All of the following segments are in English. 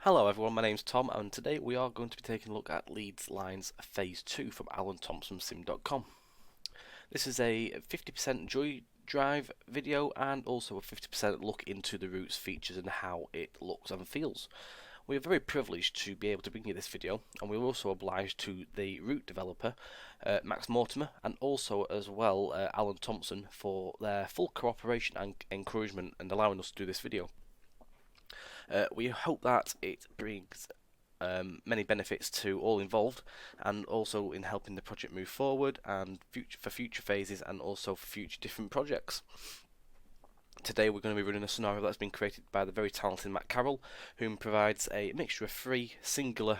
Hello everyone, my name's Tom and today we are going to be taking a look at Leeds Lines Phase 2 from Alan Thomson Sim.com. This is a 50% Joy Drive video and also a 50% look into the route's features and how it looks and feels. We are very privileged to be able to bring you this video, and we're also obliged to the route developer, Max Mortimer, and also as well Alan Thomson for their full cooperation and encouragement and allowing us to do this video. We hope that it brings many benefits to all involved, and also in helping the project move forward and for future phases and also for future different projects. Today we're going to be running a scenario that's been created by the very talented Matt Carroll, whom provides a mixture of free, singular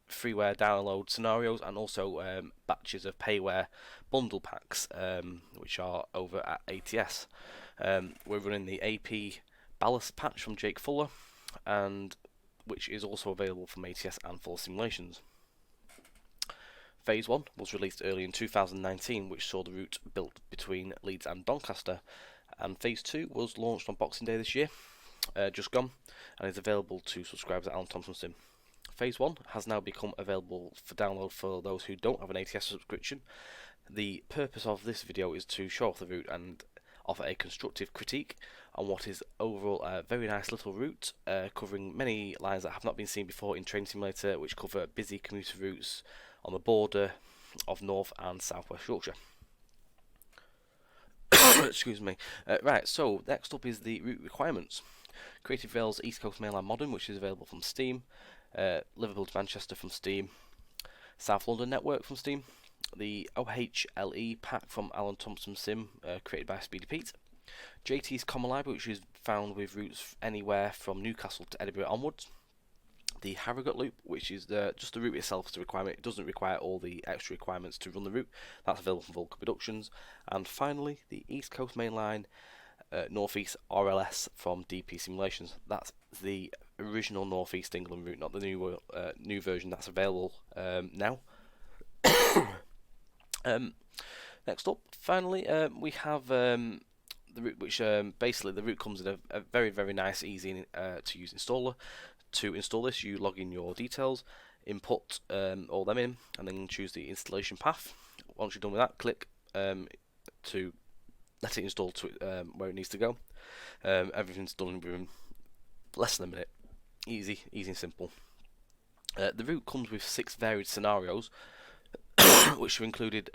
freeware download scenarios and also batches of payware bundle packs, which are over at ATS. We're running the AP Ballast patch from Jake Fuller, and which is also available from ATS and Full Simulations. Phase 1 was released early in 2019, which saw the route built between Leeds and Doncaster, and Phase 2 was launched on Boxing Day this year, just gone, and is available to subscribers at Alan Thomson Sim. Phase 1 has now become available for download for those who don't have an ATS subscription. The purpose of this video is to show off the route and offer a constructive critique on what is overall a very nice little route, covering many lines that have not been seen before in Train Simulator, which cover busy commuter routes on the border of North and South West Yorkshire. Excuse me. Right, so next up is the route requirements. Creative Rail's East Coast Main Line Modern, which is available from Steam, Liverpool to Manchester from Steam, South London Network from Steam, the OHLE pack from Alan Thomson Sim, created by Speedy Pete, JT's Common Library, which is found with routes anywhere from Newcastle to Edinburgh onwards, the Harrogate Loop, which is just the route itself is a requirement. It doesn't require all the extra requirements to run the route. That's available from Vulcan Productions. And finally, the East Coast Main Line North East RLS from DP Simulations. That's the original North East England route, not the new version that's available now. Next up, finally, we have the route, which basically the route comes in a very nice, easy to use installer. To install this, you log in your details, input all them in, and then choose the installation path. Once you're done with that, click to let it install to where it needs to go. Everything's done within less than a minute. Easy and simple. The route comes with 6 varied scenarios, which are included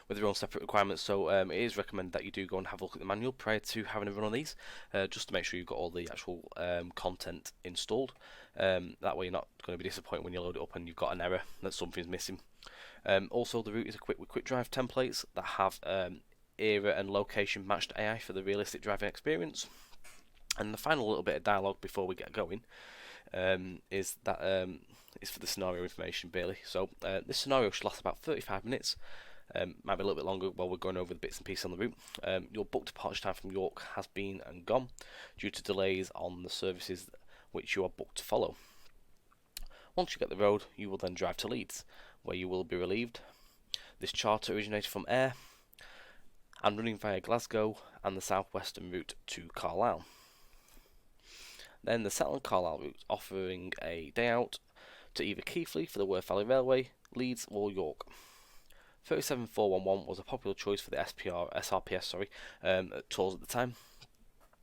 with their own separate requirements, so it is recommended that you do go and have a look at the manual prior to having a run on these, just to make sure you've got all the actual content installed. That way you're not going to be disappointed when you load it up and you've got an error that something's missing. Also, the route is equipped with quick drive templates that have era and location matched AI for the realistic driving experience. And the final little bit of dialogue before we get going is that is for the scenario information, Bailey. So this scenario should last about 35 minutes. Might be a little bit longer while we're going over the bits and pieces on the route. Your booked departure time from York has been and gone due to delays on the services which you are booked to follow. Once you get the road, you will then drive to Leeds, where you will be relieved. This charter originated from Ayr and running via Glasgow and the southwestern route to Carlisle. Then the Settle and Carlisle route, offering a day out to either Keighley for the Worth Valley Railway, Leeds or York. 37411 was a popular choice for the SRPS tours at the time,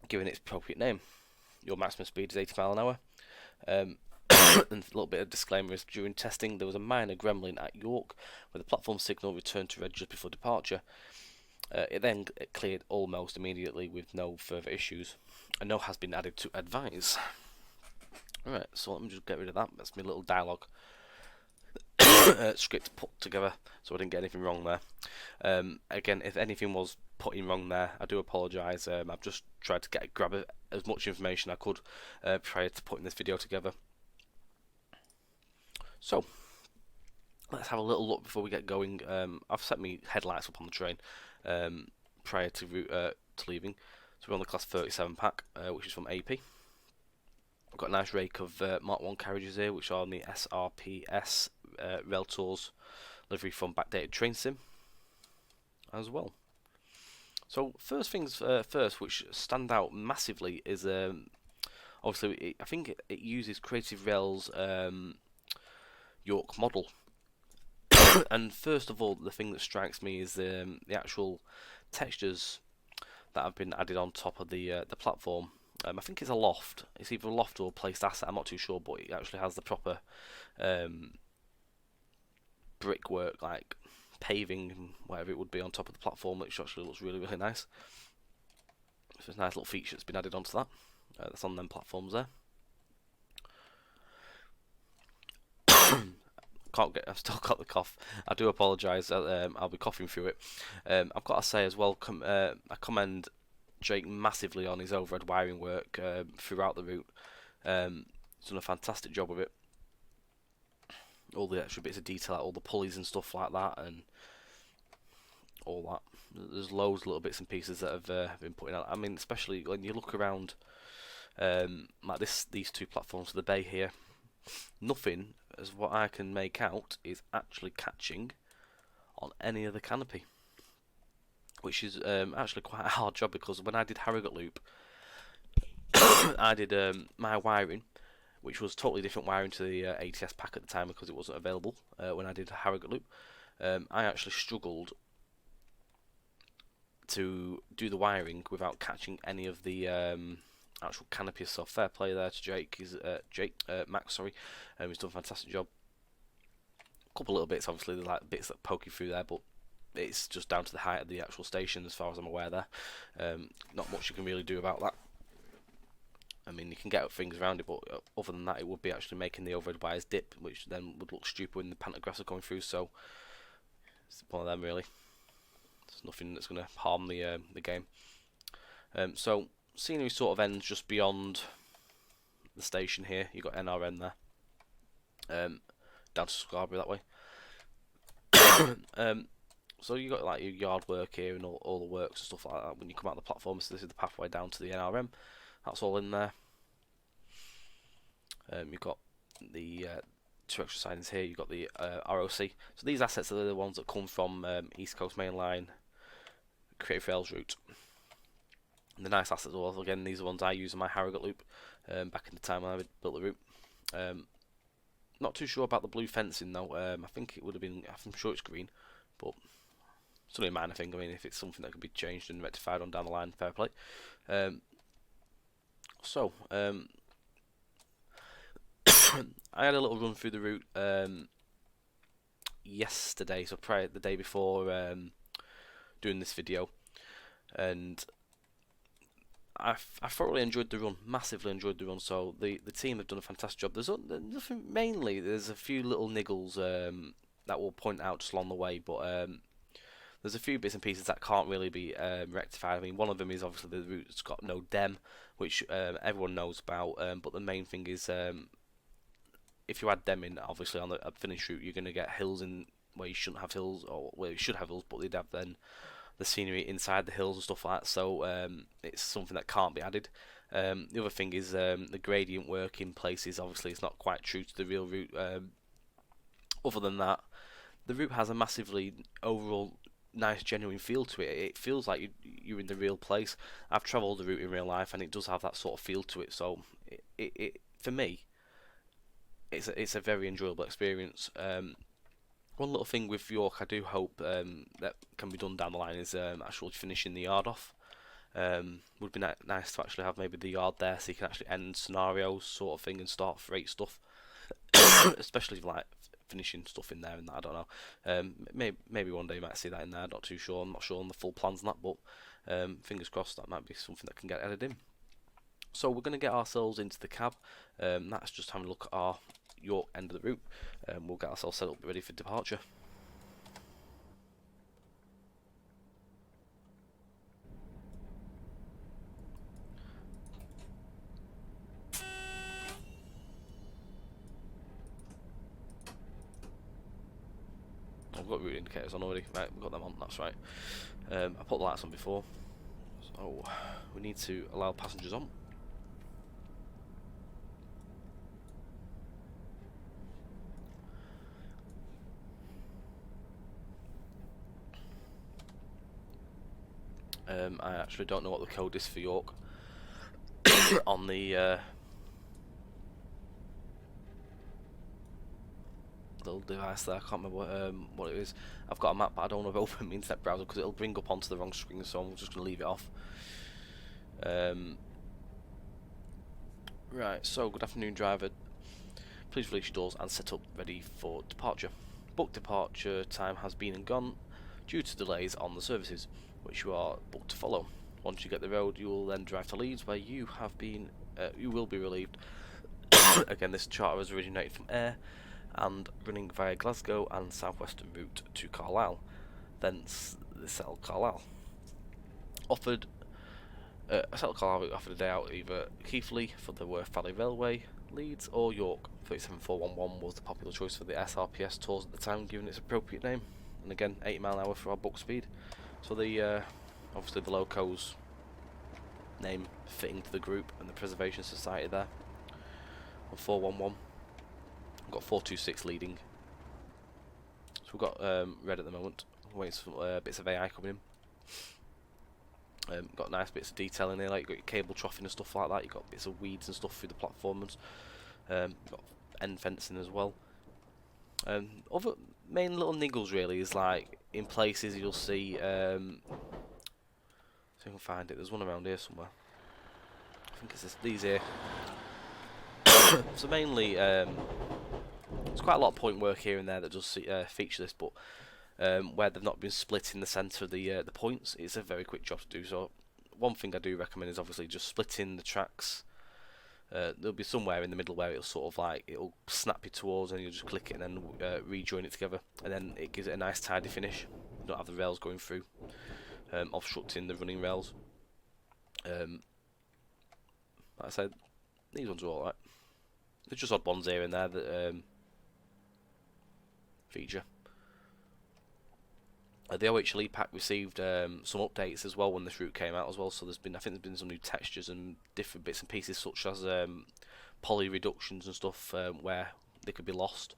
given its appropriate name. Your maximum speed is 80 miles an hour. And a little bit of disclaimer is during testing there was a minor gremlin at York where the platform signal returned to red just before departure. It cleared almost immediately with no further issues. A note has been added to advise. Alright, so let me just get rid of that. That's my little dialogue script put together, so I didn't get anything wrong there. Again, if anything was put in wrong there, I do apologise. I've just tried to grab as much information I could prior to putting this video together. So let's have a little look before we get going. I've set my headlights up on the train prior to leaving. So we're on the Class 37 pack, which is from AP. I've got a nice rake of Mark 1 carriages here, which are on the SRPS Rail Tours livery from Backdated Train Sim as well. So first things first, which stand out massively, is obviously I think it uses Creative Rail's York model. And first of all, the thing that strikes me is the actual textures that have been added on top of the platform. I think it's a loft. It's either a loft or a placed asset. I'm not too sure, but it actually has the proper brickwork, like paving and whatever it would be on top of the platform, which actually looks really, really nice. So it's a nice little feature that's been added onto that. That's on them platforms there. I've still got the cough. I do apologise. I'll be coughing through it. I've got to say as well, I commend Jake massively on his overhead wiring work throughout the route. He's done a fantastic job with it. All the extra bits of detail, like all the pulleys and stuff like that, and all that. There's loads of little bits and pieces that have been put out. I mean, especially when you look around, like these two platforms for the bay here. Nothing, as what I can make out, is actually catching on any other canopy, which is actually quite a hard job, because when I did Harrogate Loop, I did my wiring, which was totally different wiring to the ATS pack at the time because it wasn't available when I did Harrogate Loop. I actually struggled to do the wiring without catching any of the actual canopies. So fair play there to Jake. Max, sorry. He's done a fantastic job. A couple little bits, obviously, there's like bits that poke you through there, but it's just down to the height of the actual station, as far as I'm aware. There, not much you can really do about that. I mean, you can get things around it, but other than that, it would be actually making the overhead wires dip, which then would look stupid when the pantograph are going through. So it's one of them, really. There's nothing that's going to harm the game. So scenery sort of ends just beyond the station here. You've got NRN there, down to Scarborough that way. So you got like your yard work here and all the works and stuff like that. When you come out of the platform, so this is the pathway down to the NRM. That's all in there. You've got the two extra sidings here. You've got the ROC. So these assets are the ones that come from East Coast Main Line, Creative Rails route. And the nice assets, well, again, these are ones I use in my Harrogate Loop back in the time when I built the route. Not too sure about the blue fencing though. I think it would have been. I'm sure it's green, but it's only a minor thing. I mean, if it's something that can be changed and rectified on down the line, fair play. So I had a little run through the route yesterday, so prior the day before doing this video, and I thoroughly enjoyed the run, massively enjoyed the run. So the team have done a fantastic job. There's nothing, mainly there's a few little niggles that we'll point out just along the way, but there's a few bits and pieces that can't really be rectified. I mean, one of them is obviously the route's got no dem, which everyone knows about, but the main thing is if you add dem in, obviously on the finished route, you're going to get hills in where you shouldn't have hills, or where you should have hills, but they'd have then the scenery inside the hills and stuff like that. So it's something that can't be added. The other thing is the gradient work in places. Obviously, it's not quite true to the real route. Other than that, the route has a massively overall nice, genuine feel to it. It feels like you're in the real place. I've travelled the route in real life, and it does have that sort of feel to it. So it for me, it's a very enjoyable experience. One little thing with York, I do hope that can be done down the line, is actually finishing the yard off. Would be nice to actually have maybe the yard there, so you can actually end scenarios sort of thing and start freight stuff, especially like finishing stuff in there and that. I don't know. Maybe one day you might see that in there. Not too sure. I'm not sure on the full plans on that, but fingers crossed that might be something that can get added in. So we're going to get ourselves into the cab. That's just having a look at our York end of the route. We'll get ourselves set up ready for departure. I've got route indicators on already. Right, we've got them on, that's right. I put the lights on before, so we need to allow passengers on. I actually don't know what the code is for York on the little device there. I can't remember what it is. I've got a map, but I don't want to open my internet browser because it'll bring up onto the wrong screen, so I'm just going to leave it off. Right, so good afternoon, driver. Please release your doors and set up ready for departure. Book departure time has been and gone due to delays on the services, which you are booked to follow. Once you get the road, you will then drive to Leeds, where you will be relieved. Again, this charter was originated from Air and running via Glasgow and southwestern route to Carlisle, thence the Settle Carlisle. Offered a day out either Keighley for the Worth Valley Railway, Leeds, or York. 37411 was the popular choice for the SRPS tours at the time, given its appropriate name. And again, 80 mile an hour for our book speed. So the obviously the Locos name fitting to the group and the Preservation Society there. On 411, we've got 426 leading. So we've got red at the moment. Waiting for some bits of AI coming in. Got nice bits of detail in here, like you've got your cable troughing and stuff like that. You've got bits of weeds and stuff through the platforms. Got end fencing as well. Other main little niggles really is like in places you'll see. See if I can find it. There's one around here somewhere. I think it's these here. So mainly, there's quite a lot of point work here and there that does feature this, but where they've not been split in the centre of the points, it's a very quick job to do. So one thing I do recommend is obviously just splitting the tracks. There'll be somewhere in the middle where it'll sort of like it'll snap you towards, and you'll just click it and then rejoin it together, and then it gives it a nice tidy finish. You don't have the rails going through, obstructing the running rails. Like I said, these ones are alright. There's just odd ones here and there that feature. The OHLE pack received some updates as well when this route came out as well. So I think there's been some new textures and different bits and pieces, such as poly reductions and stuff where they could be lost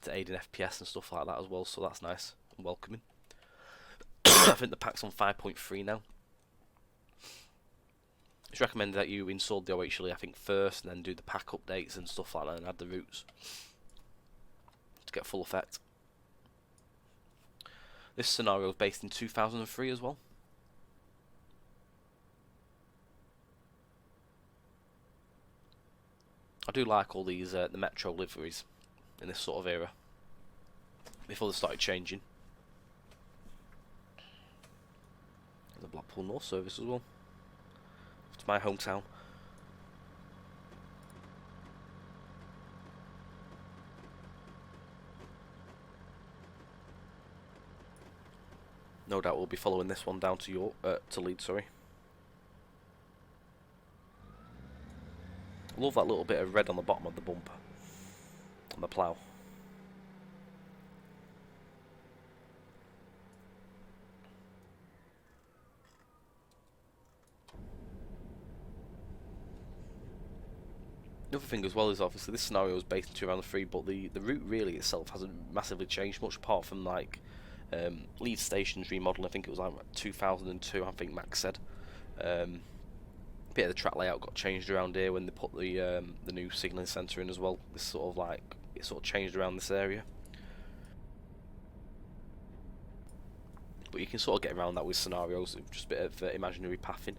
to aid in FPS and stuff like that as well. So that's nice and welcoming. I think the pack's on 5.3 now. It's recommended that you install the OHLE, I think, first, and then do the pack updates and stuff like that, and add the routes to get full effect. This scenario is based in 2003 as well. I do like all these the Metro liveries in this sort of era, before they started changing. The Blackpool North service as well. To my hometown. No doubt we'll be following this one down to York, to Leeds, sorry. I love that little bit of red on the bottom of the bumper, on the plough. The other thing as well is obviously this scenario is based in 2003, but the route really itself hasn't massively changed much, apart from like Leeds Station's remodel. I think it was like 2002, I think Max said. Bit of the track layout got changed around here when they put the new signalling centre in as well. This sort of like it sort of changed around this area, but you can sort of get around that with scenarios, just a bit of imaginary pathing.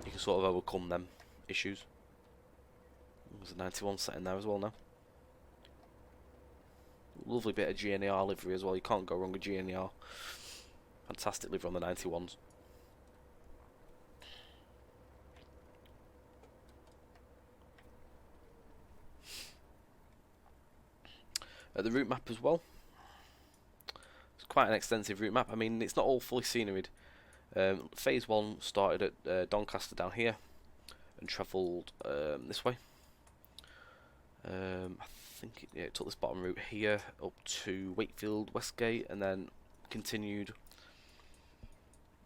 You can sort of overcome them issues. There's a 91 set in there as well now. Lovely bit of GNR livery as well. You can't go wrong with GNR. Fantastic livery on the 91s. The route map as well. It's quite an extensive route map. I mean, it's not all fully sceneried. Phase 1 started at Doncaster down here and travelled this way. I think it took this bottom route here up to Wakefield, Westgate, and then continued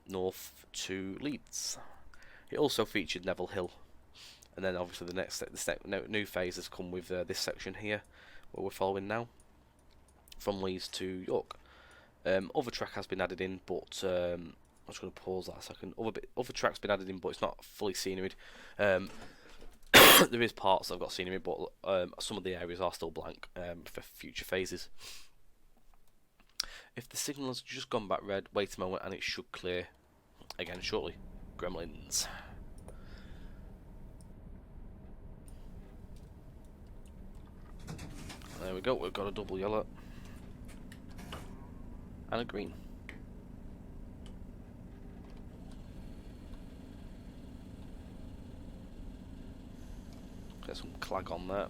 north to Leeds. It also featured Neville Hill, and then obviously the new phase has come with this section here, where we're following now, from Leeds to York. Other track has been added in, but I'm just going to pause that a second. Other track's been added in, but it's not fully sceneried. there is parts that I've got scenery, but some of the areas are still blank for future phases. If the signal has just gone back red, wait a moment and it should clear again shortly. Gremlins. There we go, we've got a double yellow and a green. Get some clag on there.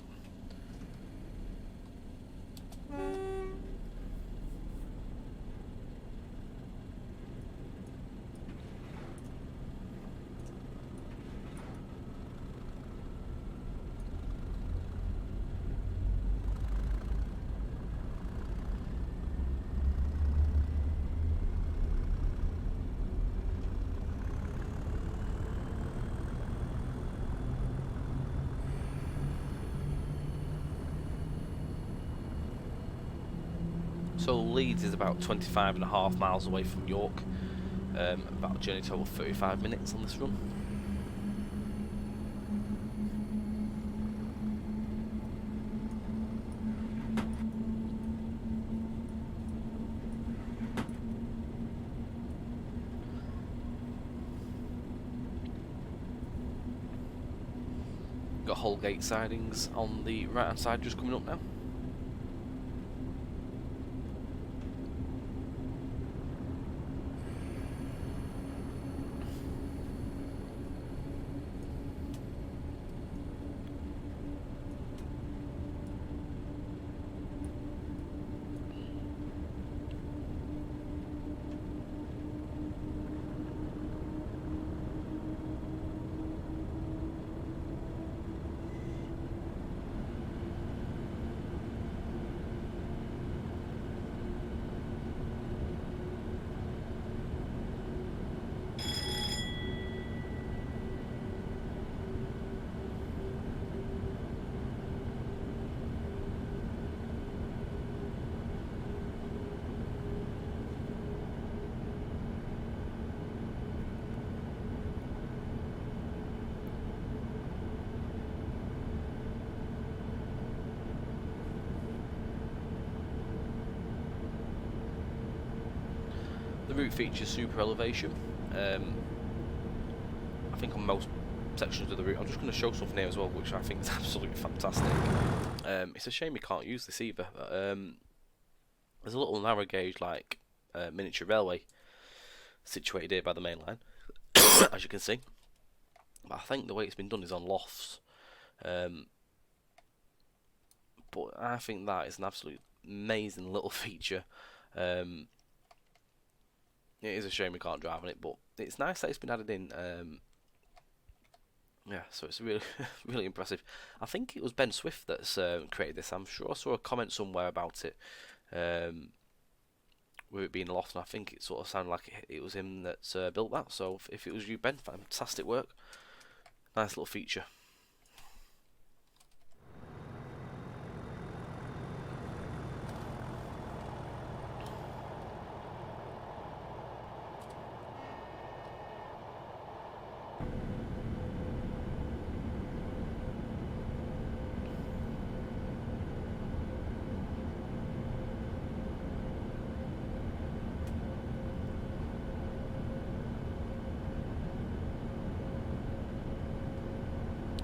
So Leeds is about 25.5 miles away from York, about a journey total 35 minutes on this run. Got Holgate sidings on the right hand side just coming up now. The route features super elevation. I think on most sections of the route, I'm just going to show something here as well, which I think is absolutely fantastic. It's a shame we can't use this either. There's a little narrow gauge, like miniature railway, situated here by the main line, as you can see. But I think the way it's been done is on lofts. But I think that is an absolute amazing little feature. It is a shame we can't drive on it, but it's nice that it's been added in. Yeah, so it's really, really impressive. I think it was Ben Swift that's created this. I'm sure I saw a comment somewhere about it, with it being loft, and I think it sort of sounded like it was him that built that. So if it was you, Ben, fantastic work. Nice little feature.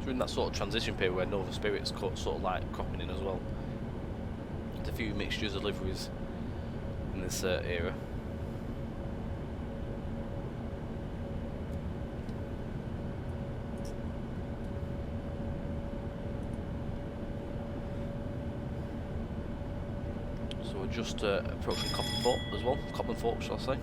In that sort of transition period where Northern Spirit's sort of like cropping in as well. There's a few mixtures of liveries in this era. So we're just approaching Copland Fort as well. Copland Fort, shall I say.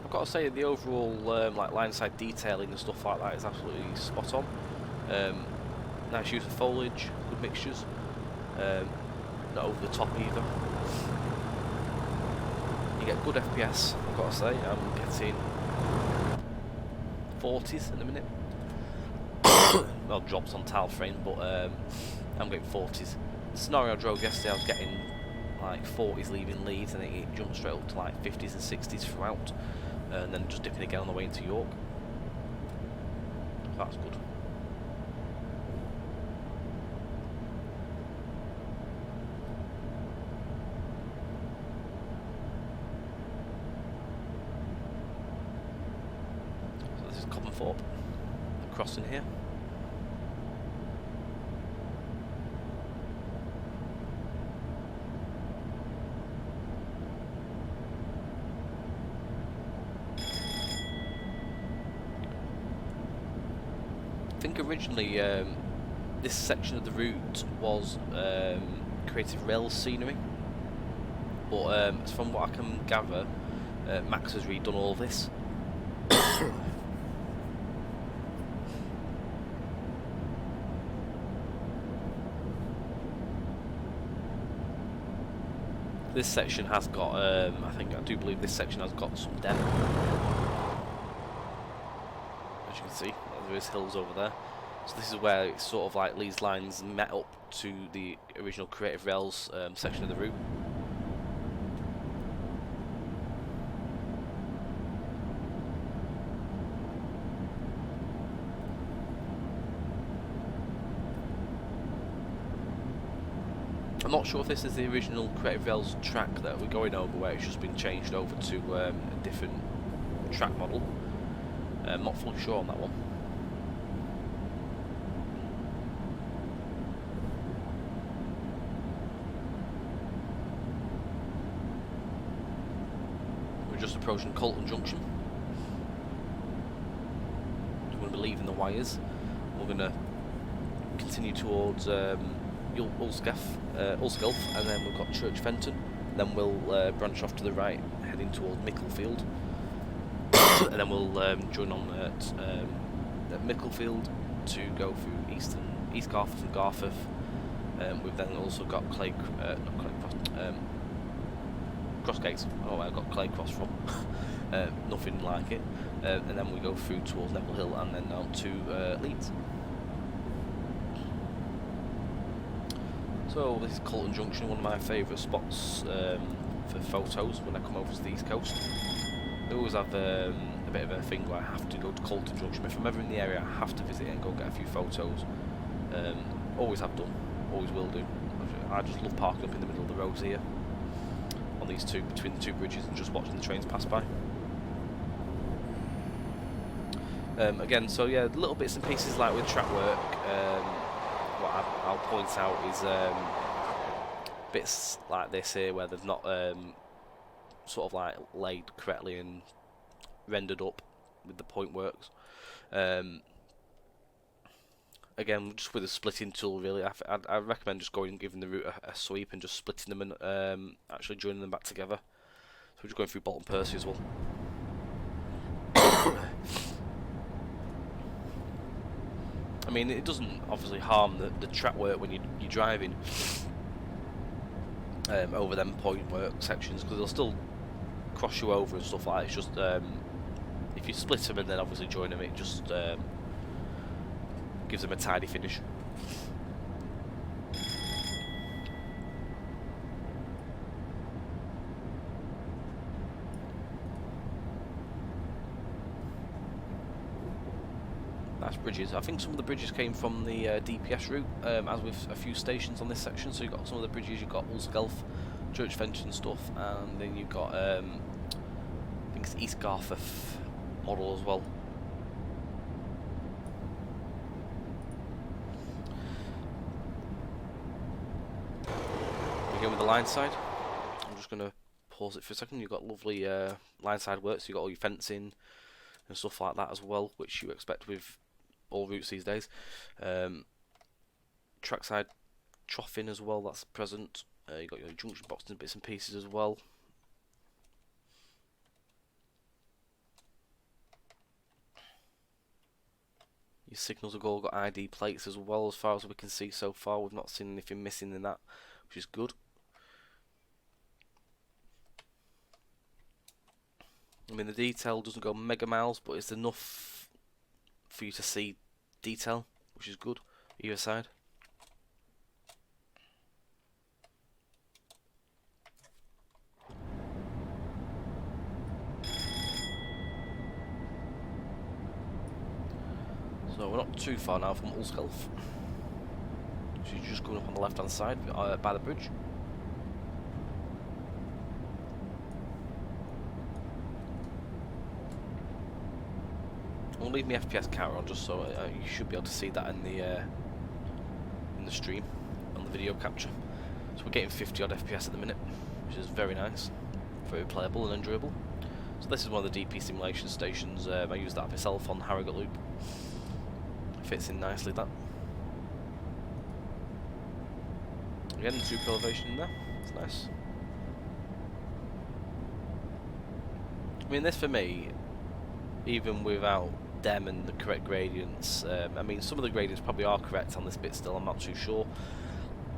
I've got to say the overall like line side detailing and stuff like that is absolutely spot on. Nice use of foliage, good mixtures, not over the top either. You get good FPS, I've got to say. I'm getting 40s in a minute. well, drops on tile frame, but I'm getting 40s. The scenario I drove yesterday, I was getting like 40s leaving Leeds, and it jumped straight up to like 50s and 60s throughout, and then just dipping again on the way into York. That's good. So this is Coppenthorpe, crossing here. I think originally this section of the route was creative rail scenery, but from what I can gather, Max has redone all this. This section has got, I do believe this section has got some depth. As you can see, there is hills over there. So this is where it's sort of like these lines met up to the original Creative Rails section of the route. I'm not sure if this is the original Creative Rails track that we're going over, where it's just been changed over to a different track model. I'm not fully sure on that one. We're just approaching Colton Junction. We're going to be leaving the wires. We're going to continue towards Ulsgelf, and then we've got Church Fenton. Then we'll branch off to the right, heading towards Micklefield, and then we'll join on at Micklefield to go through East Garforth and Garforth. We've then also got Crossgates. Oh, I got Clay Cross from. Nothing like it. And then we go through towards Neville Hill and then on to Leeds. So this is Colton Junction, one of my favourite spots for photos when I come over to the East Coast. I always have a bit of a thing where I have to go to Colton Junction. If I'm ever in the area, I have to visit it and go get a few photos. Always have done, always will do. I just love parking up in the middle of the roads here, on these between the two bridges, and just watching the trains pass by. Again, so yeah, little bits and pieces like with track work. What I'll point out is bits like this here where they've not sort of like laid correctly and rendered up with the point works. Again, just with a splitting tool, really, I recommend just going and giving the route a sweep and just splitting them and actually joining them back together. So we're just going through Bolton Percy as well. I mean, it doesn't obviously harm the track work when you're driving over them point work sections, because they'll still cross you over and stuff like that. It's just if you split them and then obviously join them, it just gives them a tidy finish. Nice bridges. I think some of the bridges came from the DPS route, as with a few stations on this section. So you've got some of the bridges, you've got Ulsgelf, Church Fenton stuff, and then you've got I think it's East Garforth model as well. Again with the line side, I'm just going to pause it for a second. You've got lovely line side work, so you've got all your fencing and stuff like that as well, which you expect with all routes these days. Trackside troughing as well, that's present. You've got your junction boxes and bits and pieces as well. Your signals have all got ID plates as well, as far as we can see so far. We've not seen anything missing in that, which is good. I mean, the detail doesn't go mega miles, but it's enough for you to see detail. which is good, either side. So we're not too far now from Ulskelf. So you're just going up on the left hand side by the bridge. I'll leave my FPS counter on just so you should be able to see that in the stream, on the video capture. So we're getting 50 odd FPS at the minute, which is very nice, very playable and enjoyable. So this is one of the DP simulation stations. I use that myself on Harrogate Loop. Fits in nicely, that. Again, super elevation in there. It's nice. I mean, this for me, even without them and the correct gradients, I mean, some of the gradients probably are correct on this bit still, I'm not too sure.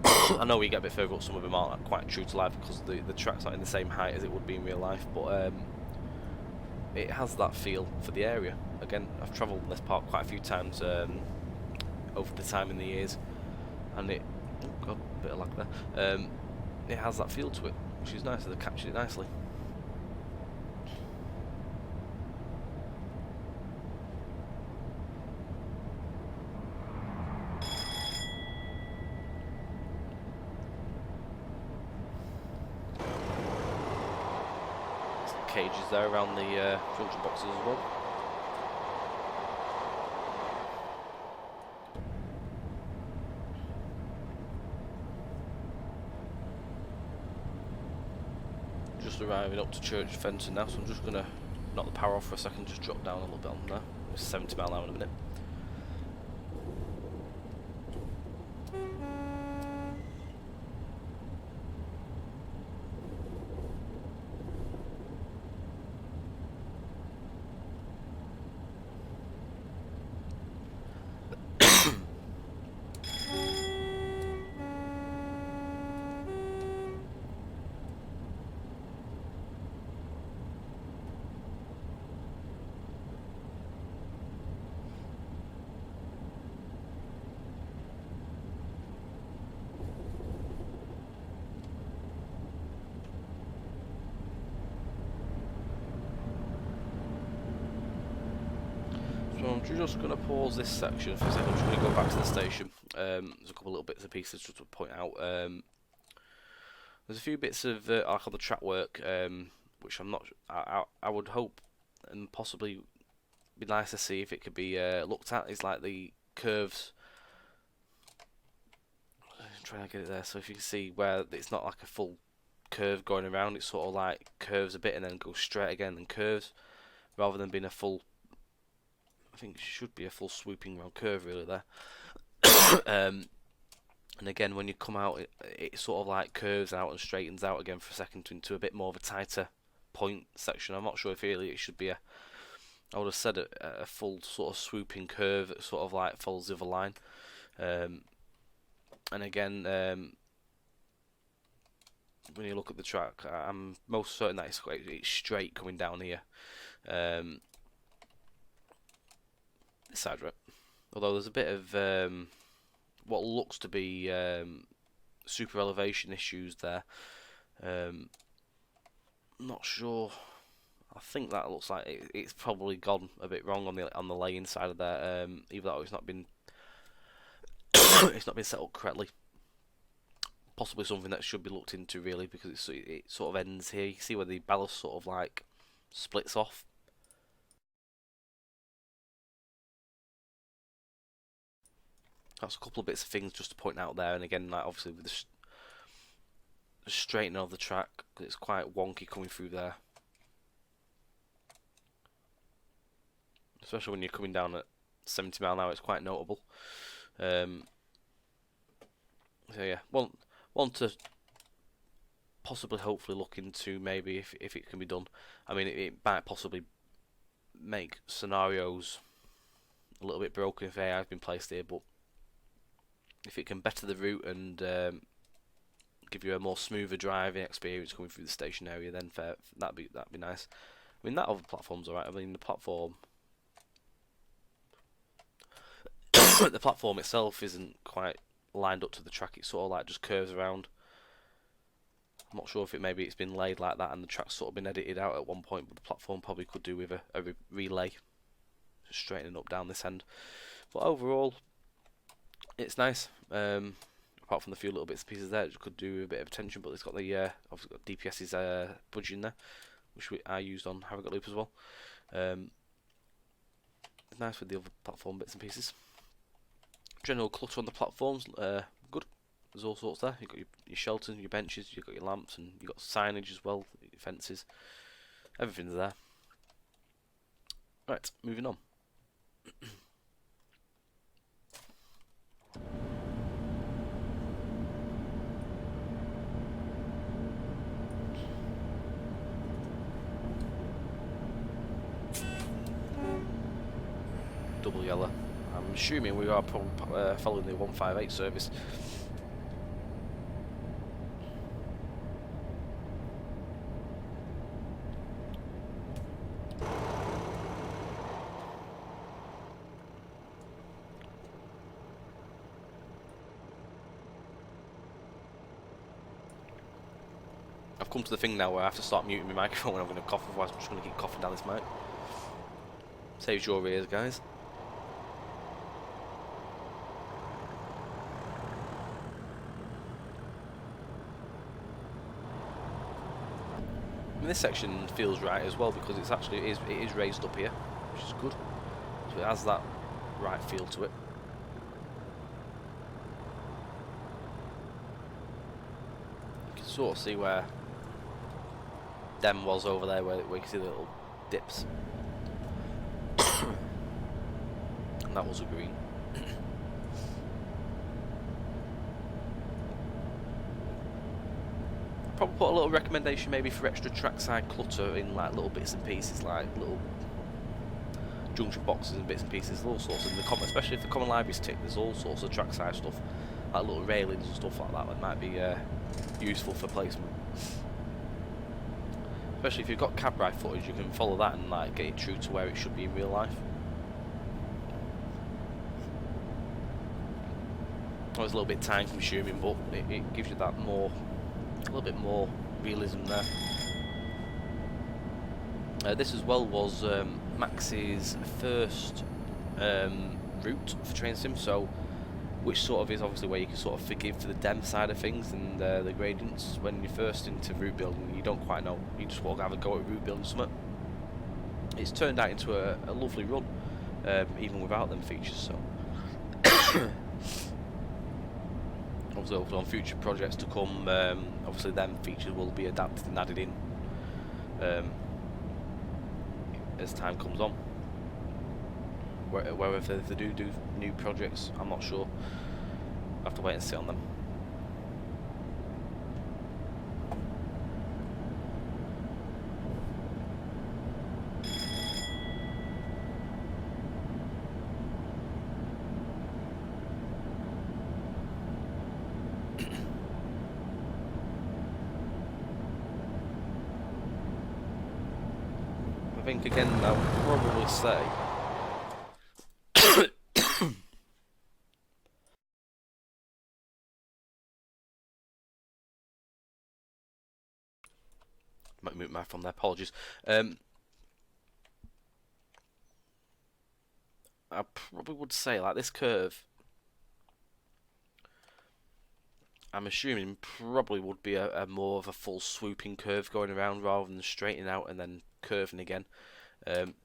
I know we get a bit further up, some of them aren't quite true to life because the track's not in the same height as it would be in real life, but it has that feel for the area. Again, I've travelled this park quite a few times over the time in the years, and it, oh god, a bit of lag there, it has that feel to it, which is nice, they've captured it nicely. Cages there around the junction boxes as well. Just arriving up to Church Fenton now, so I'm just going to knock the power off for a second, just drop down a little bit on there. It's 70 mile an hour in a minute. So I'm just going to pause this section for a second. I'm just going to go back to the station. There's a couple little bits and pieces just to point out. There's a few bits of I call the track work, which I'm not. I would hope and possibly be nice to see if it could be looked at. Is like the curves. I'm trying to get it there. So if you can see where it's not like a full curve going around, it sort of like curves a bit and then goes straight again and curves, rather than being a full. I think it should be a full swooping round curve really there. And again, when you come out, it sort of like curves out and straightens out again for a second into a bit more of a tighter point section. I'm not sure if really it should be a. I would have said a full sort of swooping curve that sort of like follows the other line. And again, when you look at the track, I'm most certain that it's straight coming down here. This side, right? Although there's a bit of what looks to be super elevation issues there. Not sure. I think that looks like it's probably gone a bit wrong on the lay-in side of there. Even though it's not been it's not been set up correctly. Possibly something that should be looked into really, because it sort of ends here. You can see where the ballast sort of like splits off. That's a couple of bits of things just to point out there, and again, like obviously with the straightening of the track, it's quite wonky coming through there, especially when you're coming down at 70 mile an hour. It's quite notable. So yeah, want to possibly, hopefully look into maybe if it can be done. I mean, it might possibly make scenarios a little bit broken if AI has been placed here, but if it can better the route and give you a more smoother driving experience coming through the station area, then that'd be nice. I mean, that other platform's alright. I mean, the platform the platform itself isn't quite lined up to the track. It sort of like just curves around. I'm not sure if maybe it's been laid like that and the track's sort of been edited out at one point, but the platform probably could do with a relay, just straightening up down this end. But overall, it's nice. Apart from the few little bits and pieces there, it could do a bit of attention, but it's got the obviously got DPS's budging there, which I used on Harrogate Loop as well. It's nice with the other platform bits and pieces. General clutter on the platforms, good. There's all sorts there. You've got your shelters, your benches, you've got your lamps, and you've got signage as well, your fences. Everything's there. Right, moving on. Double yellow. I'm assuming we are probably following the 158 service. I've come to the thing now where I have to start muting my microphone when I'm going to cough, otherwise I'm just going to keep coughing down this mic. Saves your ears, guys. And this section feels right as well because it's actually it is raised up here, which is good. So it has that right feel to it. You can sort of see where Dem was over there, where you can see the little dips. And that was a green. Probably put a little recommendation maybe for extra trackside clutter in like little bits and pieces, like little junction boxes and bits and pieces, all sorts in the common, especially if the common library's ticked. There's all sorts of trackside stuff, like little railings and stuff like that might be useful for placement. Especially if you've got cab ride footage, you can follow that and like get it true to where it should be in real life. It's a little bit time consuming, but it gives you that a little bit more realism there. This as well was Max's first route for Train Sim, so which sort of is obviously where you can sort of forgive for the dem side of things and the gradients. When you're first into route building, you don't quite know, you just want to have a go at route building something. It's turned out into a lovely run, even without them features, so obviously on future projects to come, obviously them features will be adapted and added in as time comes on. Whether they do new projects, I'm not sure. I'll have to wait and see on them. I think again I'll probably say might mute my from there, apologies. I probably would say like this curve, I'm assuming probably would be a more of a full swooping curve going around rather than straightening out and then curving again.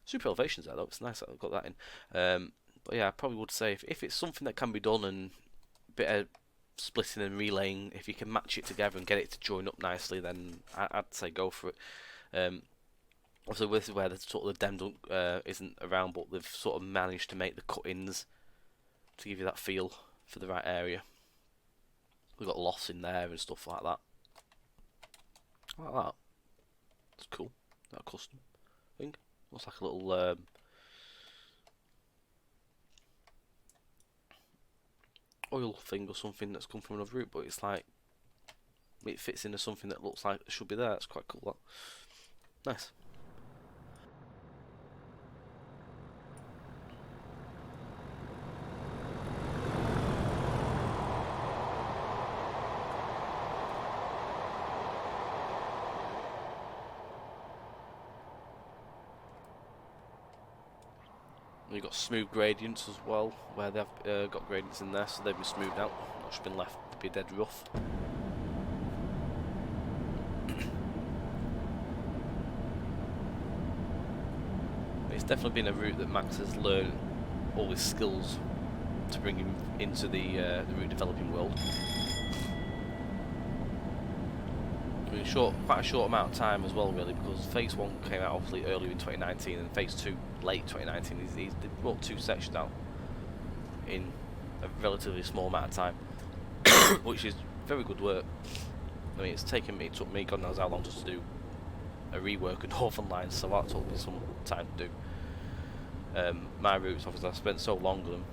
Super elevations there though, it's nice that I've got that in. But yeah, I probably would say if it's something that can be done and a bit of splitting and relaying, if you can match it together and get it to join up nicely, then I'd say go for it. Also, this is where the sort of the dem isn't around, but they've sort of managed to make the cut-ins to give you that feel for the right area. We've got loss in there and stuff like that. Like that. It's cool. That custom thing. Looks like a little oil thing or something that's come from another route, but it's like it fits into something that looks like it should be there. That's quite cool. That. Nice. You've got smooth gradients as well, where they've got gradients in there, so they've been smoothed out. Not just been left to be dead rough. It's definitely been a route that Max has learned all his skills to bring him into the route developing world. In quite a short amount of time as well, really, because Phase 1 came out obviously earlier in 2019 and Phase 2 late 2019. He's brought 2 sections out in a relatively small amount of time, which is very good work. I mean, it took me God knows how long just to do a rework of Northern Lines, so that took me some time to do. My routes, obviously, I spent so long on them.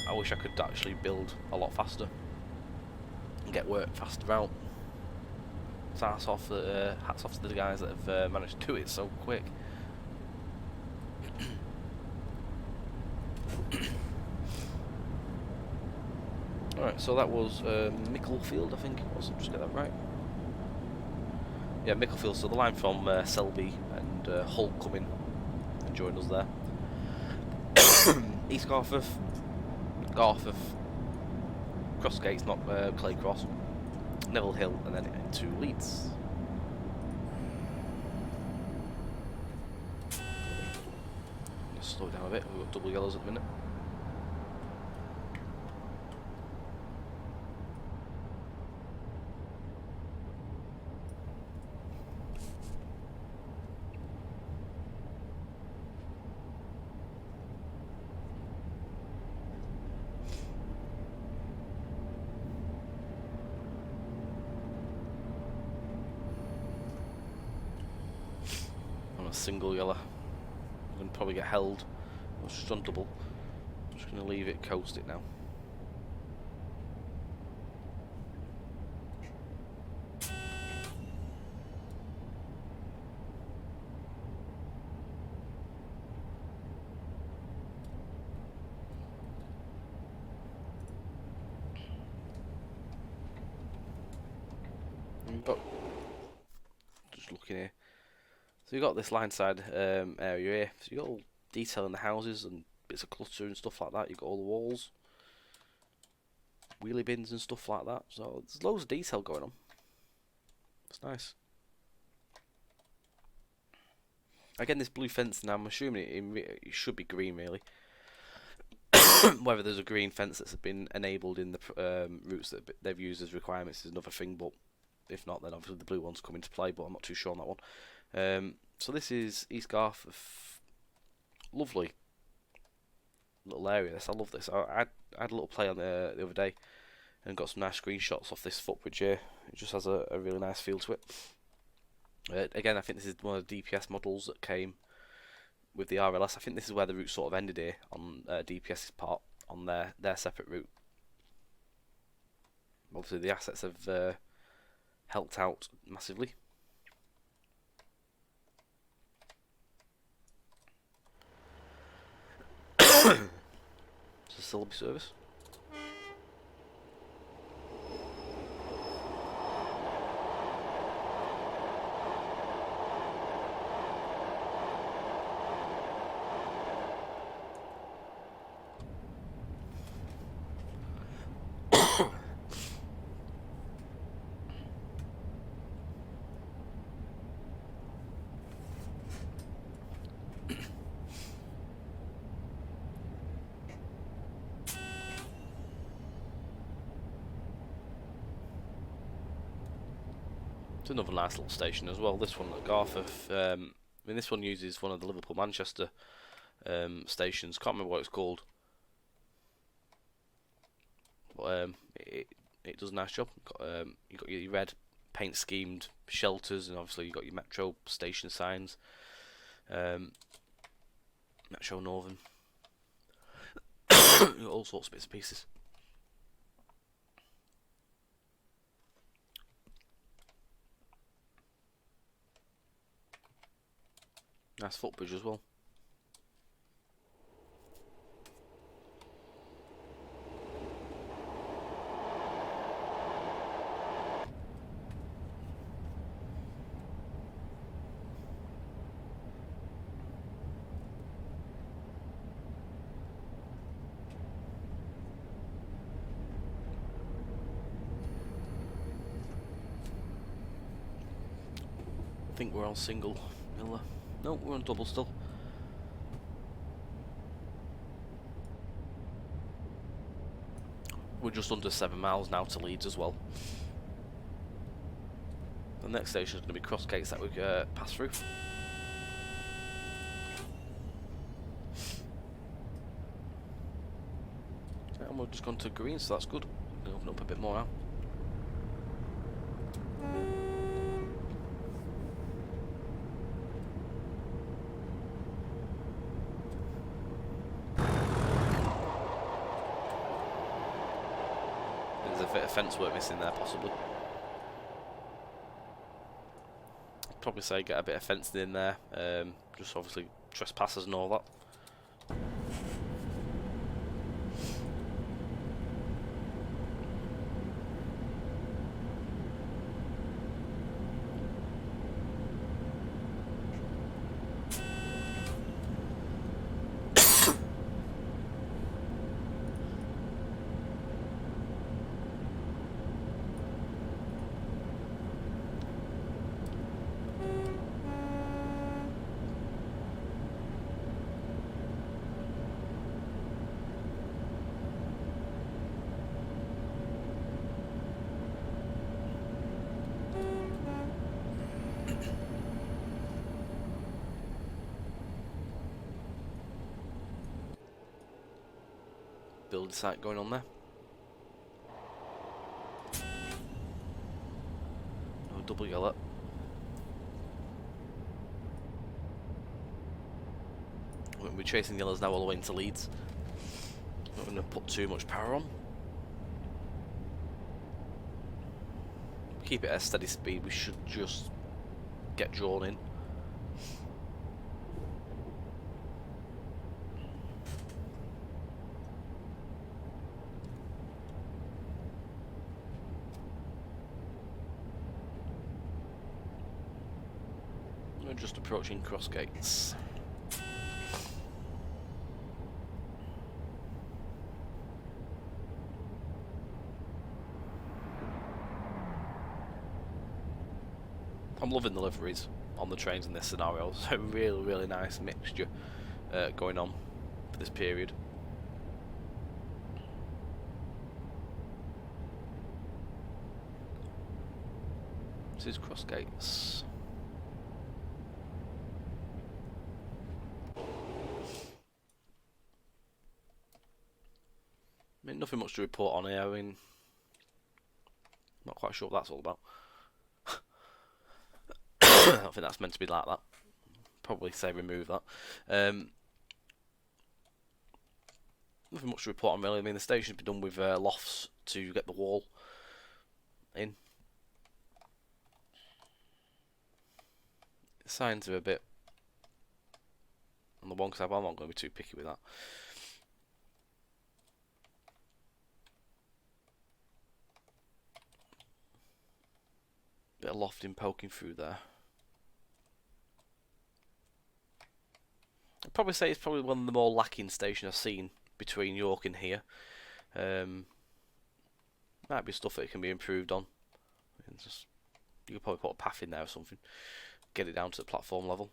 I wish I could actually build a lot faster and get work faster out. So hats off to the guys that have managed to do it so quick. Alright, so that was Micklefield, I think it was. Just get that right. Yeah, Micklefield. So the line from Selby and Hull coming and join us there. East Garforth, Cross Gates, not Clay Cross, Neville Hill, and then into Leeds. Let's slow it down a bit. We've got double yellows at the minute. Single yellow. I'm going to probably get held. Or stuntable. I'm just going to leave it, coast it now. Just looking here. So you've got this line side area here. So you've got all detail in the houses and bits of clutter and stuff like that. You've got all the walls, wheelie bins and stuff like that. So there's loads of detail going on. It's nice. Again, this blue fence, now I'm assuming it should be green, really. Whether there's a green fence that's been enabled in the routes that they've used as requirements is another thing, but if not, then obviously the blue ones come into play, but I'm not too sure on that one. So this is East Garforth. Lovely little area. I love this. I had a little play on the other day and got some nice screenshots off this footbridge here. It just has a really nice feel to it. Again, I think this is one of the DPS models that came with the RLS. I think this is where the route sort of ended here on DPS's part on their separate route. Obviously, the assets have helped out massively. It's a Selby service. It's another nice little station as well. This one at Garforth. I mean, this one uses one of the Liverpool-Manchester stations. Can't remember what it's called, but it does a nice job. You've got your red paint schemed shelters, and obviously you've got your Metro station signs. Metro Northern. You've got all sorts of bits and pieces. Nice footbridge as well. think we're on single. No, we're on double still. We're just under 7 miles now to Leeds as well. The next station is going to be Cross Gates that we pass through. And we've just gone to green, so that's good. We'll open up a bit more now. There's a bit of fence work missing there, possibly. Probably say get a bit of fencing in there, just obviously trespassers and all that. Build site going on there. No double yellow. We're going to be chasing yellows now all the way into Leeds. Not going to put too much power on. Keep it at a steady speed. We should just get drawn in. We're just approaching Cross Gates. I'm loving the liveries on the trains in this scenario. It's a really, really nice mixture going on for this period. This is Cross Gates. I mean, nothing much to report on here. I mean, not quite sure what that's all about. I don't think that's meant to be like that. Probably say remove that. Nothing much to report on really. I mean, the station's been done with lofts to get the wall in. The signs are a bit on the one because I'm not going to be too picky with that. Bit of lofting poking through there. I'd probably say it's probably one of the more lacking stations I've seen between York and here. Might be stuff that can be improved on. Just, you could probably put a path in there or something. Get it down to the platform level.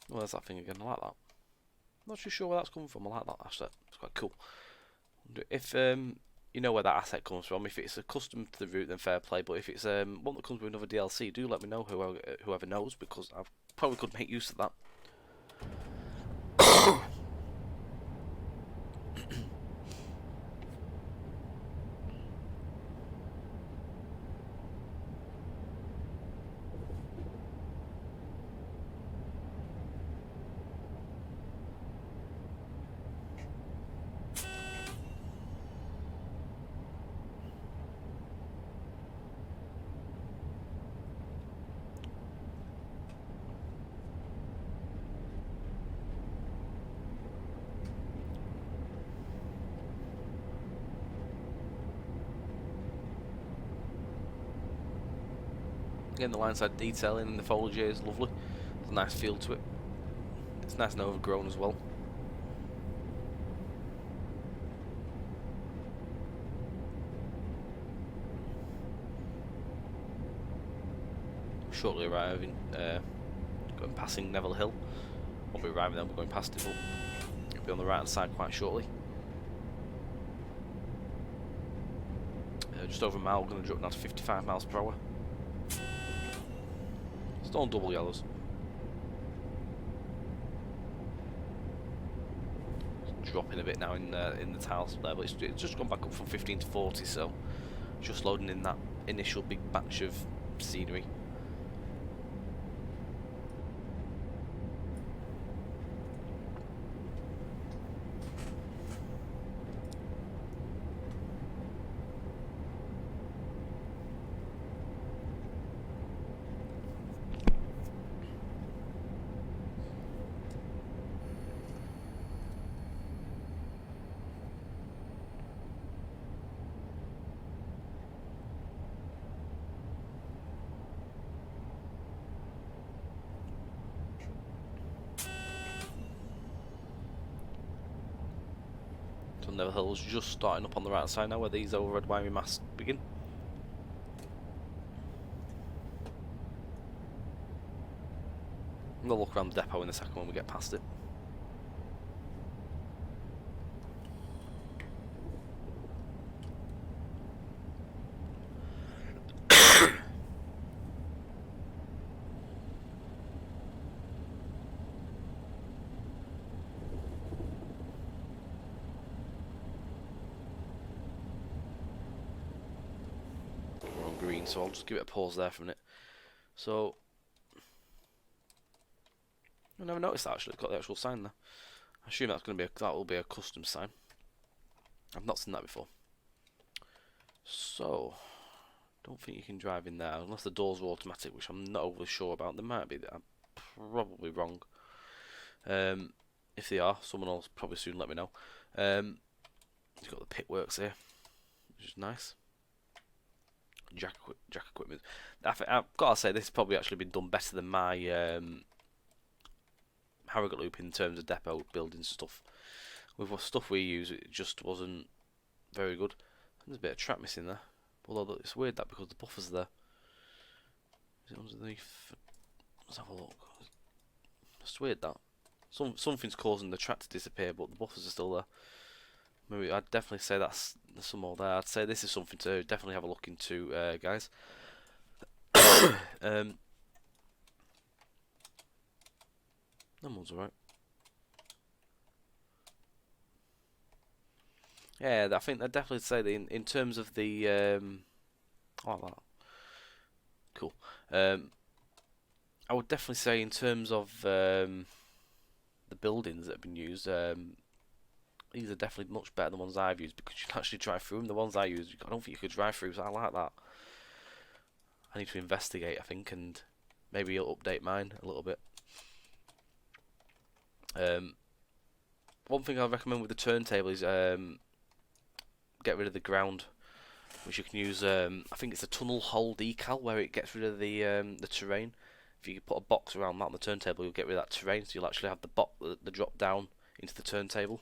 Well, there's that thing again. I like that. Not too sure where that's coming from. I like that asset. It's quite cool. If you know where that asset comes from, if it's a custom to the route, then fair play. But if it's one that comes with another DLC, do let me know, whoever knows, because I probably could make use of that. Again, the line side detailing and the foliage is lovely. There's a nice feel to it. It's nice and overgrown as well. shortly arriving, going passing Neville Hill. Won't be arriving then, we're going past it, but it'll be on the right hand side quite shortly. Just over a mile, we're going to drop down to 55 miles per hour. Still on double yellows. It's dropping a bit now in the tiles there, but it's just gone back up from 15 to 40, so just loading in that initial big batch of scenery. So Neville Hill's just starting up on the right side now, where these overhead wiring masts begin. We'll look around the depot in a second when we get past it. We're on green, so I'll just give it a pause there for a minute. So I never noticed that actually. It's got the actual sign there. I assume that will be a custom sign. I've not seen that before. So don't think you can drive in there unless the doors are automatic, which I'm not overly sure about. They might be. I'm probably wrong. If they are, someone will probably soon let me know. You've got the pit works here, which is nice. Jack equipment. I've got to say this has probably actually been done better than my Harrogate loop in terms of depot building stuff. With what stuff we use, it just wasn't very good. There's a bit of track missing there. Although it's weird that because the buffers are there. Is it underneath? Let's have a look. It's weird that something's causing the track to disappear, but the buffers are still there. Maybe I'd definitely say there's some more there. I'd say this is something to definitely have a look into, guys. That one's alright. Yeah, I think I'd definitely say that in terms of the oh, that. Cool. I would definitely say in terms of the buildings that have been used, these are definitely much better than the ones I've used because you can actually drive through them. The ones I use, I don't think you could drive through, so I like that. I need to investigate, I think, and maybe you'll update mine a little bit. One thing I recommend with the turntable is get rid of the ground, which you can use. I think it's a tunnel hole decal where it gets rid of the terrain. If you put a box around that on the turntable, you'll get rid of that terrain, so you'll actually have the drop down into the turntable.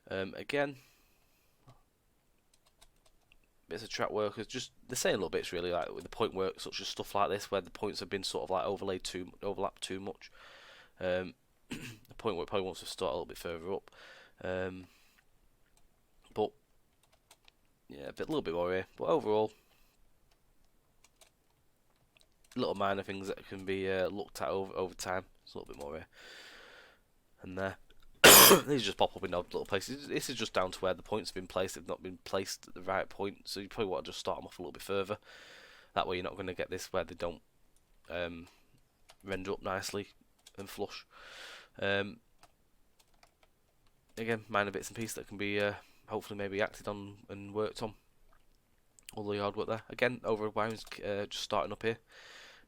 Again, bits of track work is just the same little bits really, like with the point work, such as stuff like this, where the points have been sort of like overlapped too much. The point work probably wants to start a little bit further up, but yeah, a little bit more here. But overall, little minor things that can be looked at over time. It's a little bit more here and there. These just pop up in odd little places. This is just down to where the points have been placed. They've not been placed at the right point, so you probably want to just start them off a little bit further. That way you're not going to get this where they don't render up nicely and flush. Again, minor bits and pieces that can be hopefully maybe acted on and worked on. All the hard work there. Again, over wiring's just starting up here,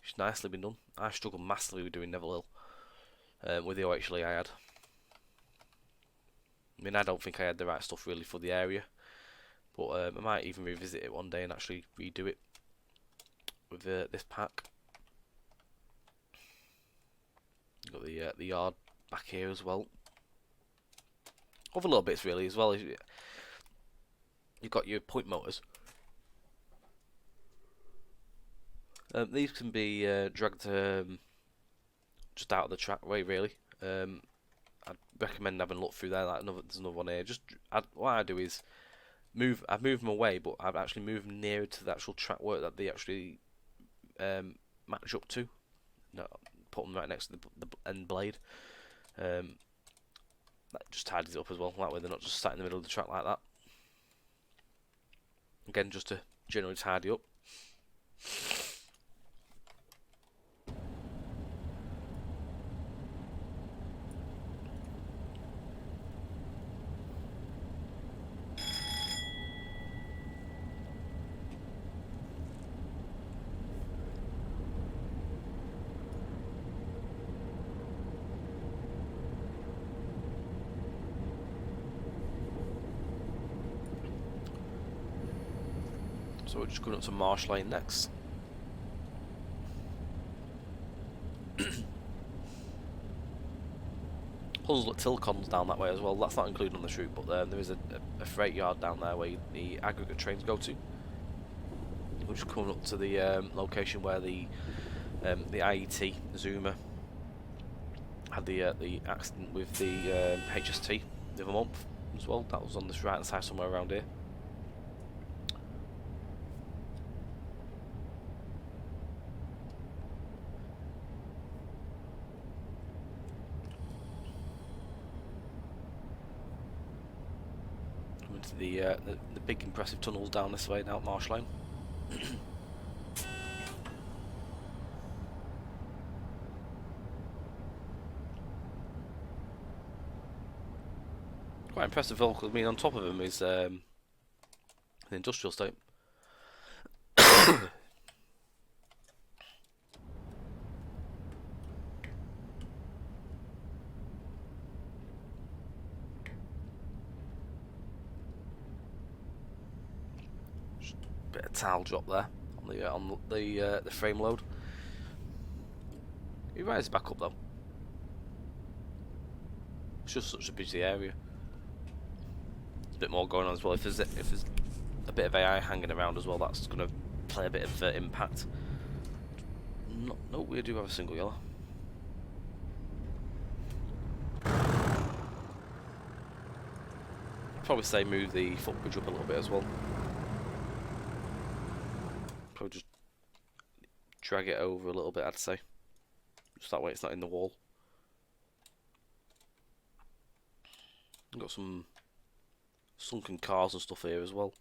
which has nicely been done. I struggled massively with doing Neville Hill with the OHLE I had. I mean, I don't think I had the right stuff really for the area, but I might even revisit it one day and actually redo it with this pack. You've got the yard back here as well. Other little bits really as well. You've got your point motors. These can be dragged just out of the trackway, really. I'd recommend having a look through there. There's another one here. What I do is I move them away, but I've actually moved them nearer to the actual track work that they actually match up to. No, put them right next to the end blade. That just tidies it up as well. That way they're not just sat in the middle of the track like that. Again, just to generally tidy up. So we're just going up to Marsh Lane next. Hunslet Tilcon's down that way as well. That's not included on this route, but there is a freight yard down there where the aggregate trains go to. We're just coming up to the location where the IET Zoomer had the accident with the HST the other month as well. That was on this right hand side somewhere around here. The big impressive tunnels down this way now at Marsh Lane. Quite impressive vehicle. I mean, on top of them is an industrial estate. Bit of tile drop there on the frame load. He rises back up though. It's just such a busy area. There's a bit more going on as well. If there's a bit of AI hanging around as well, that's going to play a bit of impact. No, we do have a single yellow. Probably say move the footbridge up a little bit as well. Probably just drag it over a little bit, I'd say. Just that way it's not in the wall. Got some sunken cars and stuff here as well.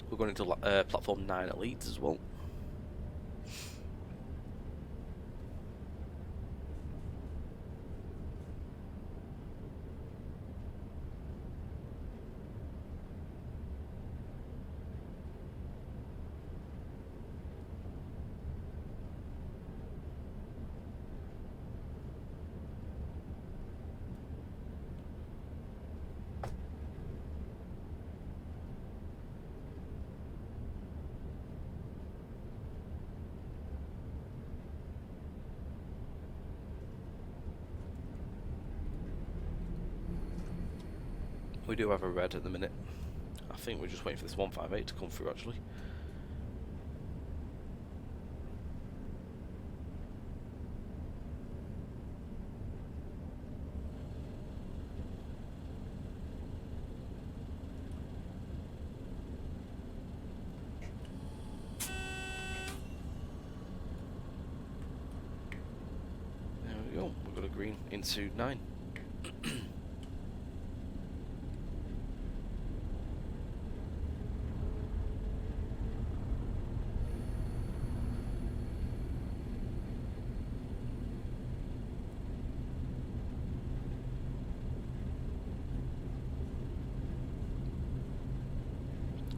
We're going into platform 9 at Leeds as well. We do have a red at the minute. I think we're just waiting for this 158 to come through actually. There we go, we've got a green into 9.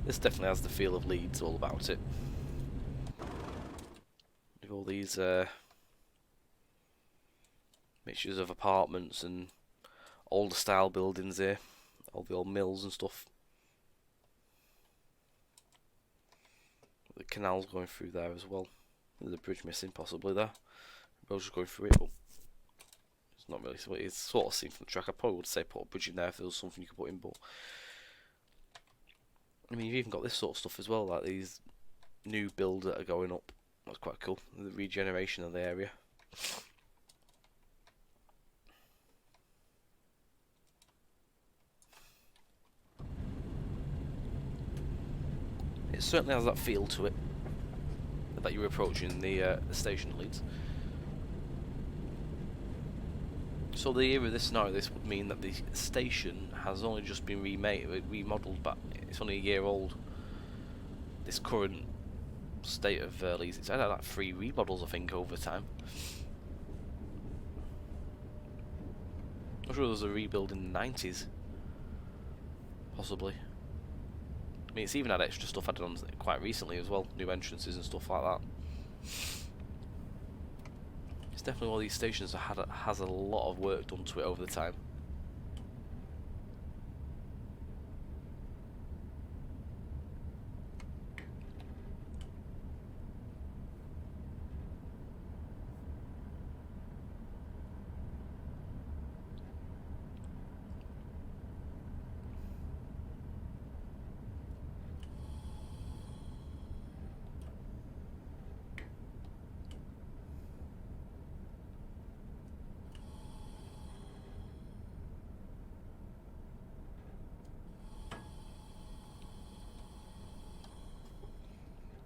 This definitely has the feel of Leeds all about it. With all these mixtures of apartments and older style buildings here, all the old mills and stuff. The canal's going through there as well. There's a bridge missing possibly there. The road's just going through it, but it's not really. It's sort of seen from the track. I probably would say put a bridge in there if there was something you could put in, but I mean, you've even got this sort of stuff as well, like these new builds that are going up. That's quite cool. The regeneration of the area. It certainly has that feel to it that you're approaching the station Leeds. So the era of this scenario, this would mean that the station has only just been remodeled, but it's only a year old. This current state of Leeds, it's had like 3 remodels, I think, over time. I'm sure there was a rebuild in the 90s, possibly. I mean, it's even had extra stuff added on quite recently as well, new entrances and stuff like that. It's definitely one of these stations that has a lot of work done to it over the time.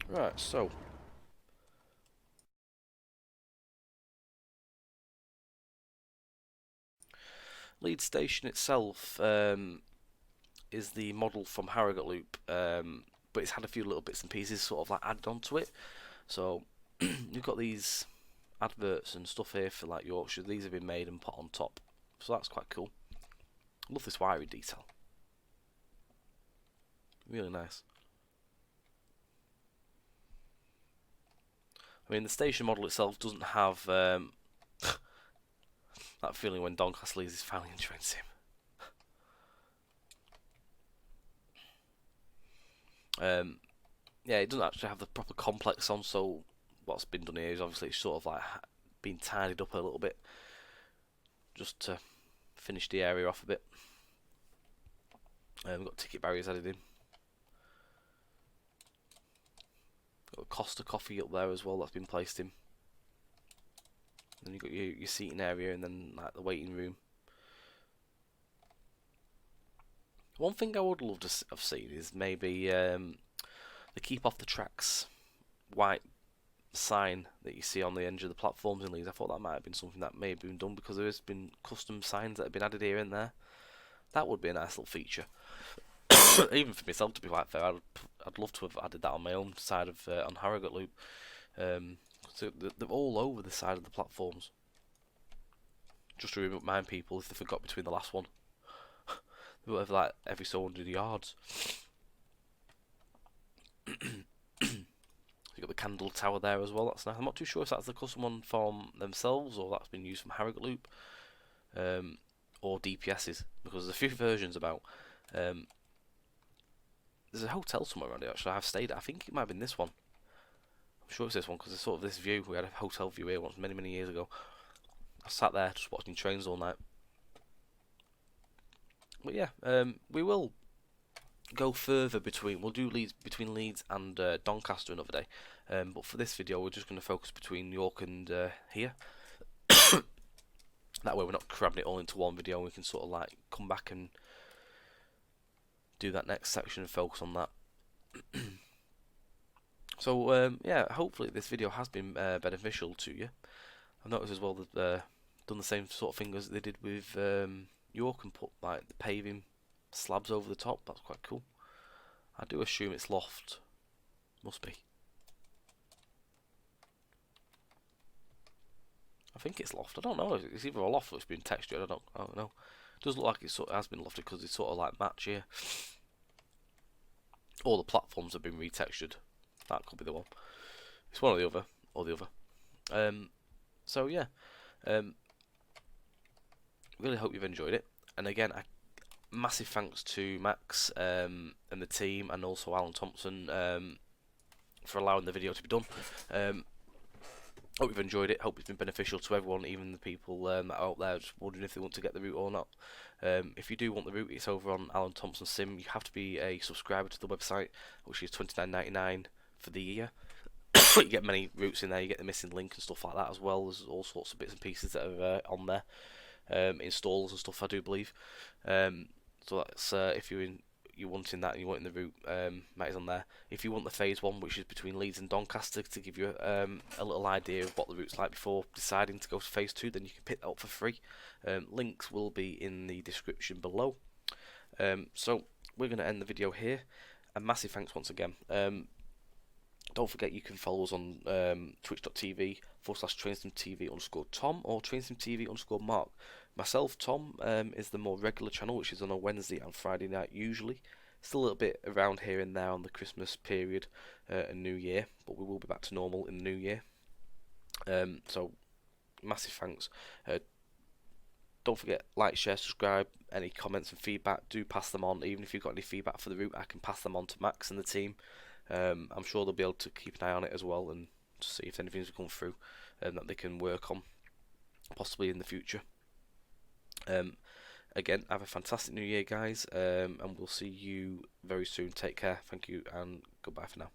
Right, so Leeds Station itself is the model from Harrogate Loop, but it's had a few little bits and pieces sort of like added onto it. So you've got these adverts and stuff here for like Yorkshire. These have been made and put on top, so that's quite cool. Love this wiring detail. Really nice. I mean, the station model itself doesn't have that feeling when Doncaster leaves his family and trains him. Yeah, it doesn't actually have the proper complex on, so what's been done here is obviously it's sort of like been tidied up a little bit, just to finish the area off a bit. We've got ticket barriers added in. Got Costa coffee up there as well that's been placed in. Then you've got your seating area and then like the waiting room. One thing I would love to have seen is maybe the keep off the tracks white sign that you see on the edge of the platforms in Leeds. I thought that might have been something that may have been done because there has been custom signs that have been added here and there. That would be a nice little feature. Even for myself, to be quite fair, I'd love to have added that on my own side of on Harrogate Loop. So they're all over the side of the platforms. Just to remind people if they forgot between the last one. They were like every so 100 yards. You got the candle tower there as well. That's nice. I'm not too sure if that's the custom one from themselves or that's been used from Harrogate Loop, or DPS's, because there's a few versions about. There's a hotel somewhere around here actually I've stayed at. I think it might have been this one. I'm sure it's this one because it's sort of this view. We had a hotel view here once many years ago. I sat there just watching trains all night. But yeah, we will go further we'll do Leeds between Leeds and Doncaster another day. But for this video we're just going to focus between York and here. That way we're not cramming it all into one video and we can sort of like come back and do that next section and focus on that. So yeah, hopefully this video has been beneficial to you. I've noticed as well that done the same sort of thing as they did with York and put like the paving slabs over the top. That's quite cool. I do assume it's loft. Must be. I think it's loft. I don't know. It's either a loft or it's been textured. I don't know. It does look like it sort of has been lofted because it's sort of like match here. All the platforms have been retextured. That could be the one. It's one or the other, or the other. So yeah, really hope you've enjoyed it. And again, massive thanks to Max and the team, and also Alan Thomson for allowing the video to be done. Hope you've enjoyed it. Hope it's been beneficial to everyone, even the people that are out there just wondering if they want to get the route or not. If you do want the route, it's over on Alan Thomson Sim. You have to be a subscriber to the website, which is $29.99 for the year. You get many routes in there. You get the missing link and stuff like that as well. There's all sorts of bits and pieces that are on there. Installs and stuff, I do believe. So that's if you're wanting that and you're wanting the route, Matt is on there. If you want the phase 1, which is between Leeds and Doncaster, to give you a little idea of what the route's like before deciding to go to phase 2, then you can pick that up for free. Links will be in the description below. So we're going to end the video here. A massive thanks once again. Don't forget you can follow us on twitch.tv/TrainSimTV_Tom or TrainSimTV_Mark. Myself, Tom, is the more regular channel, which is on a Wednesday and Friday night usually. Still a little bit around here and there on the Christmas period and New Year, but we will be back to normal in the new year. So massive thanks. Don't forget, like, share, subscribe. Any comments and feedback, do pass them on. Even if you've got any feedback for the route, I can pass them on to Max and the team. I'm sure they'll be able to keep an eye on it as well and see if anything's come through that they can work on, possibly in the future. Again, have a fantastic new year, guys, and we'll see you very soon. Take care, thank you, and goodbye for now.